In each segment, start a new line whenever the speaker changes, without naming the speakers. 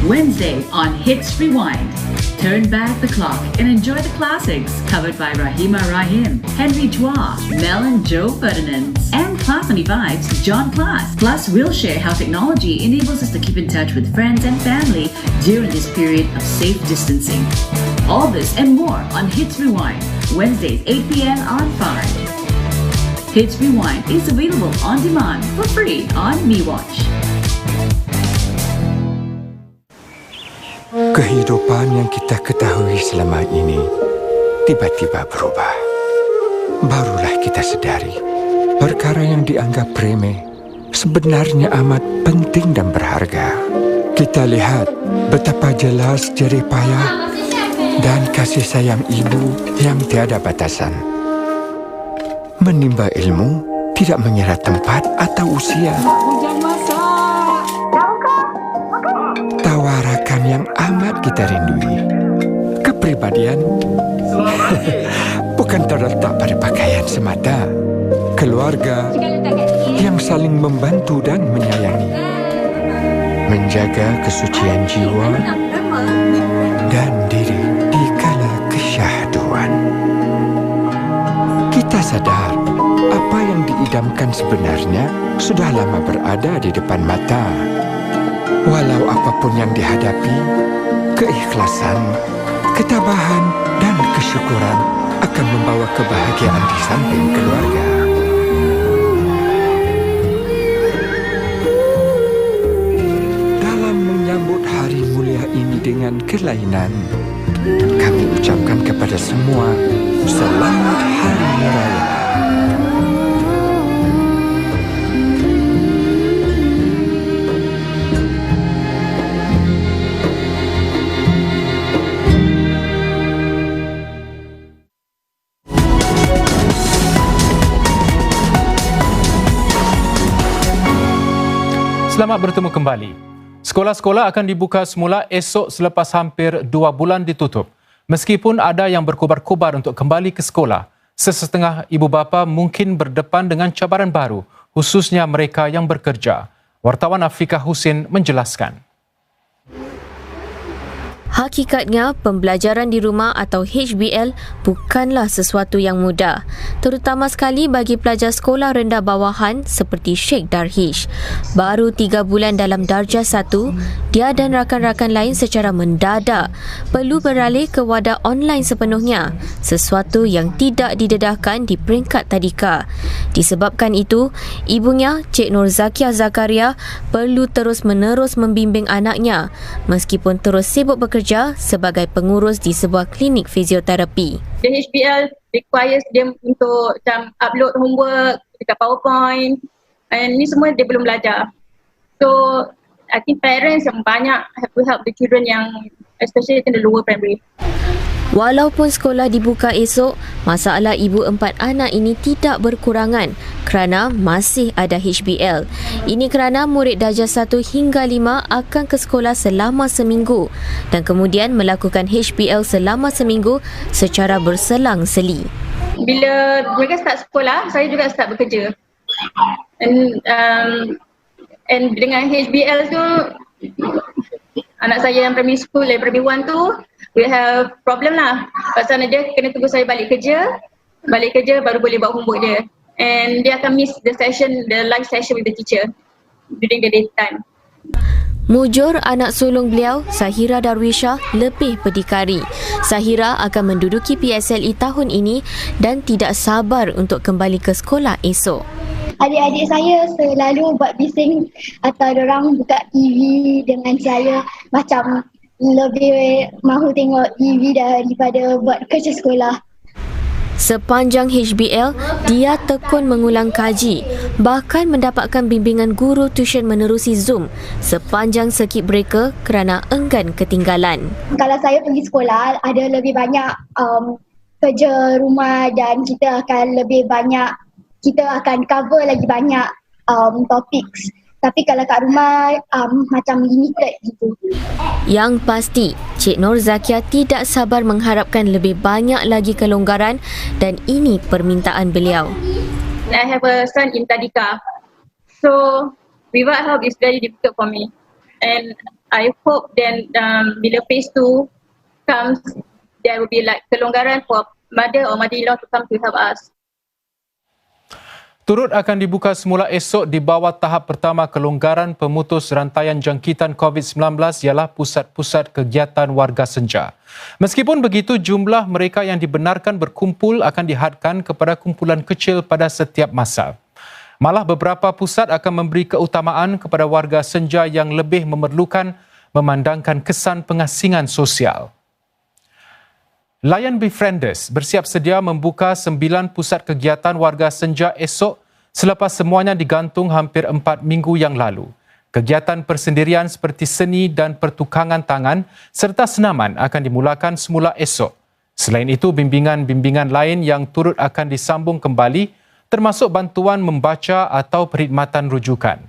Wednesday on Hits Rewind. Turn back the clock and enjoy the classics covered by Rahima Rahim, Henry Chua, Mel and Joe Ferdinand, and Class 25's John Class. Plus, we'll share how technology enables us to keep in touch with friends and family during this period of safe distancing. All this and more on Hits Rewind, Wednesdays 8 p.m. on 5. Hits Rewind is available on demand for free on MeWatch.
Kehidupan yang kita ketahui selama ini tiba-tiba berubah. Barulah kita sedari, perkara yang dianggap remeh sebenarnya amat penting dan berharga. Kita lihat betapa jelas jerih payah dan kasih sayang ibu yang tiada batasan. Menimba ilmu tidak mengira tempat atau usia. Tawarakan yang amat kita rindui. Kepribadian bukan terletak pada pakaian semata. Keluarga yang saling membantu dan menyayangi. Menjaga kesucian jiwa dan diri di kala kesyahduan. Kita sadar apa yang diidamkan sebenarnya sudah lama berada di depan mata. Walau apapun yang dihadapi, keikhlasan, ketabahan dan kesyukuran akan membawa kebahagiaan di samping keluarga. Dalam menyambut hari mulia ini dengan kelainan, kami ucapkan kepada semua selamat hari raya.
Selamat bertemu kembali. Sekolah-sekolah akan dibuka semula esok selepas hampir 2 bulan ditutup. Meskipun ada yang berkobar-kobar untuk kembali ke sekolah, sesetengah ibu bapa mungkin berdepan dengan cabaran baru, khususnya mereka yang bekerja. Wartawan Afiqah Husin menjelaskan.
Hakikatnya, pembelajaran di rumah atau HBL bukanlah sesuatu yang mudah, terutama sekali bagi pelajar sekolah rendah bawahan seperti Sheikh Darhish. Baru 3 bulan dalam darjah 1, dia dan rakan-rakan lain secara mendadak perlu beralih ke wadah online sepenuhnya, sesuatu yang tidak didedahkan di peringkat tadika. Disebabkan itu, ibunya, Cik Nur Zakia Zakaria, perlu terus-menerus membimbing anaknya meskipun terus sibuk bekerja sebagai pengurus di sebuah klinik fizioterapi.
The HBL requires them untuk macam upload homework dekat PowerPoint, and ni semua dia belum belajar. So I think parents yang banyak have to help the children yang especially in the lower primary.
Walaupun sekolah dibuka esok, masalah ibu 4 anak ini tidak berkurangan kerana masih ada HBL. Ini kerana murid darjah 1 hingga 5 akan ke sekolah selama seminggu dan kemudian melakukan HBL selama seminggu secara berselang-seli.
Bila mereka start sekolah, saya juga start bekerja. And dengan HBL tu, anak saya yang primary school, primary 1 tu, we have problem lah. Pasal dia kena tunggu saya balik kerja baru boleh buat homework dia. And dia akan miss the live session with the teacher during the daytime.
Mujur anak sulung beliau, Sahira Darwisha, lebih berdikari. Sahira akan menduduki PSLE tahun ini dan tidak sabar untuk kembali ke sekolah esok.
Adik-adik saya selalu buat bising atau diorang buka TV dengan saya macam lebih mahu tengok TV daripada buat kerja sekolah.
Sepanjang HBL, dia tekun mengulang kaji, bahkan mendapatkan bimbingan guru tuition menerusi Zoom sepanjang circuit breaker kerana enggan ketinggalan.
Kalau saya pergi sekolah, ada lebih banyak kerja rumah dan kita akan cover lagi banyak topics. Tapi kalau kat rumah macam limited gitu.
Yang pasti, Cik Nur Zakia tidak sabar mengharapkan lebih banyak lagi kelonggaran dan ini permintaan beliau.
I have a son in Tadika. So without help is very difficult for me. And I hope then bila phase 2 comes, there will be like kelonggaran for mother or mother-in-law to come to help us.
Turut akan dibuka semula esok di bawah tahap pertama kelonggaran pemutus rantaian jangkitan COVID-19 ialah pusat-pusat kegiatan warga senja. Meskipun begitu, jumlah mereka yang dibenarkan berkumpul akan dihadkan kepada kumpulan kecil pada setiap masa. Malah beberapa pusat akan memberi keutamaan kepada warga senja yang lebih memerlukan memandangkan kesan pengasingan sosial. Lion Befrienders bersiap sedia membuka 9 pusat kegiatan warga senja esok selepas semuanya digantung hampir 4 minggu yang lalu. Kegiatan persendirian seperti seni dan pertukangan tangan serta senaman akan dimulakan semula esok. Selain itu, bimbingan-bimbingan lain yang turut akan disambung kembali termasuk bantuan membaca atau perkhidmatan rujukan.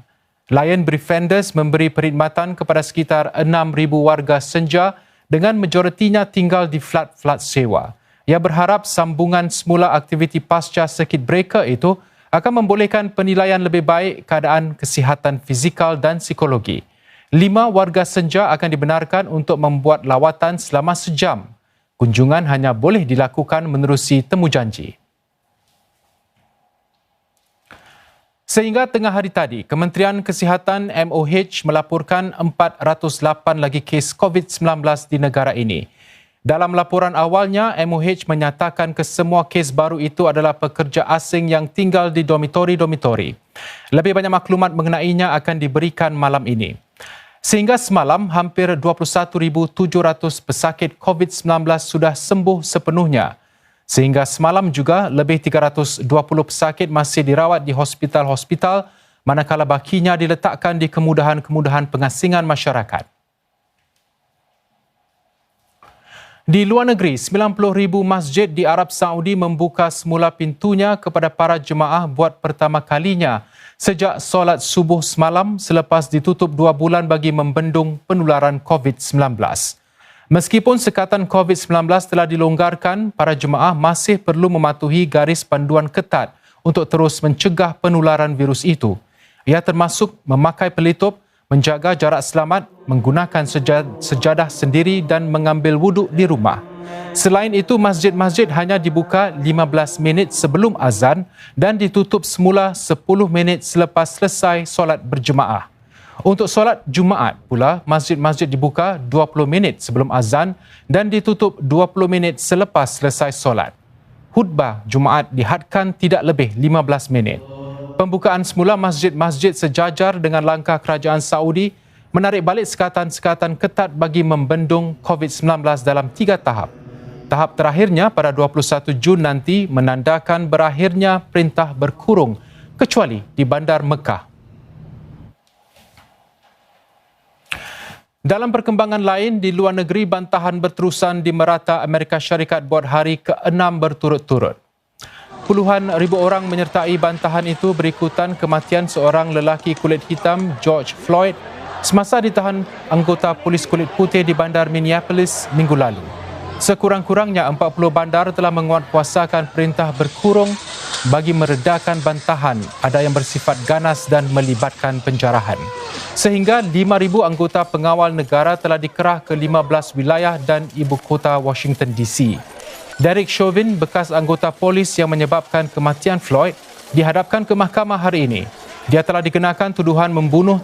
Lion Befrienders memberi perkhidmatan kepada sekitar 6,000 warga senja dengan majoritinya tinggal di flat-flat sewa. Ia berharap sambungan semula aktiviti pasca circuit breaker itu akan membolehkan penilaian lebih baik keadaan kesihatan fizikal dan psikologi. 5 warga senja akan dibenarkan untuk membuat lawatan selama sejam. Kunjungan hanya boleh dilakukan menerusi temujanji. Sehingga tengah hari tadi, Kementerian Kesihatan MOH melaporkan 408 lagi kes COVID-19 di negara ini. Dalam laporan awalnya, MOH menyatakan kesemua kes baru itu adalah pekerja asing yang tinggal di dormitori-dormitori. Lebih banyak maklumat mengenainya akan diberikan malam ini. Sehingga semalam, hampir 21,700 pesakit COVID-19 sudah sembuh sepenuhnya. Sehingga semalam juga lebih 320 pesakit masih dirawat di hospital-hospital manakala bakinya diletakkan di kemudahan-kemudahan pengasingan masyarakat. Di luar negeri, 90,000 masjid di Arab Saudi membuka semula pintunya kepada para jemaah buat pertama kalinya sejak solat subuh semalam selepas ditutup 2 bulan bagi membendung penularan COVID-19. Meskipun sekatan COVID-19 telah dilonggarkan, para jemaah masih perlu mematuhi garis panduan ketat untuk terus mencegah penularan virus itu. Ia termasuk memakai pelitup, menjaga jarak selamat, menggunakan sejadah sendiri dan mengambil wuduk di rumah. Selain itu, masjid-masjid hanya dibuka 15 minit sebelum azan dan ditutup semula 10 minit selepas selesai solat berjemaah. Untuk solat Jumaat pula, masjid-masjid dibuka 20 minit sebelum azan dan ditutup 20 minit selepas selesai solat. Khutbah Jumaat dihadkan tidak lebih 15 minit. Pembukaan semula masjid-masjid sejajar dengan langkah kerajaan Saudi menarik balik sekatan-sekatan ketat bagi membendung COVID-19 dalam 3 tahap. Tahap terakhirnya pada 21 Jun nanti menandakan berakhirnya perintah berkurung kecuali di Bandar Mekah. Dalam perkembangan lain, di luar negeri bantahan berterusan di merata Amerika Syarikat buat hari ke-6 berturut-turut. Puluhan ribu orang menyertai bantahan itu berikutan kematian seorang lelaki kulit hitam, George Floyd, semasa ditahan anggota polis kulit putih di bandar Minneapolis minggu lalu. Sekurang-kurangnya 40 bandar telah menguatkuasakan perintah berkurung bagi meredakan bantahan, ada yang bersifat ganas dan melibatkan penjarahan. Sehingga 5,000 anggota pengawal negara telah dikerah ke 15 wilayah dan ibu kota Washington DC. Derek Chauvin, bekas anggota polis yang menyebabkan kematian Floyd, dihadapkan ke mahkamah hari ini. Dia telah dikenakan tuduhan membunuh